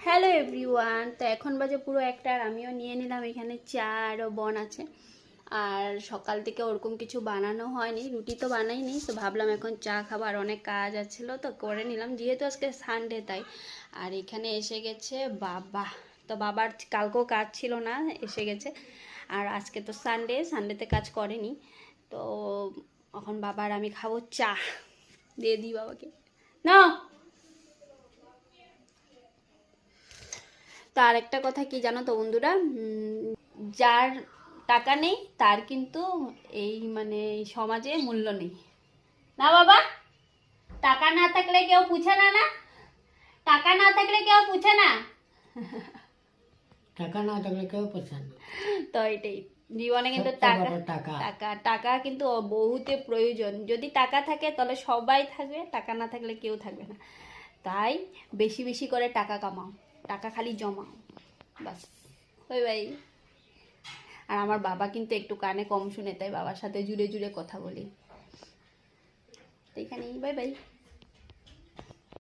Hello everyone, তো এখন বাজে পুরো একটা, আর আমিও নিয়ে নিলাম এখানে চা, আরও বন আছে। আর সকাল থেকে ওরকম কিছু বানানো হয়নি, রুটি তো বানাইনি, তো ভাবলাম এখন চা খাবার, অনেক কাজ আছিল তো করে নিলাম, যেহেতু আজকে সানডে তাই। আর এখানে এসে গেছে বাবা, তো বাবার কালকেও কাজ ছিল না, এসে গেছে। আর আজকে তো সানডেতে কাজ করেনি, তো এখন বাবার আমি খাবো চা, দিয়ে দিই বাবাকে না। তো আরেকটা কথা কি জানো তো বন্ধুরা, যার টাকা নেই তার কিন্তু এই মানে সমাজে মূল্য নেই, না বাবা? টাকা না থাকলে কেউ পুছে না, না টাকা না থাকলে কেউ পুছে না। টাকা না থাকলে কেউ পছন্দ না। তো এটাই জীবনে কিন্তু সবচেয়ে টাকা বড় টাকা। টাকা টাকা কিন্তু বহুতে প্রয়োজন। যদি টাকা থাকে তাহলে সবাই থাকবে, টাকা না থাকলে কেউ থাকবে না। তাই বেশি বেশি করে টাকা কামাও, টাকা খালি জমাও, বাস। Bye bye. আর আমার বাবা কিন্তু একটু কানে কম শুনে, তাই বাবার সাথে জুড়ে জুড়ে কথা বলি। তো এখানেই বাই বাই।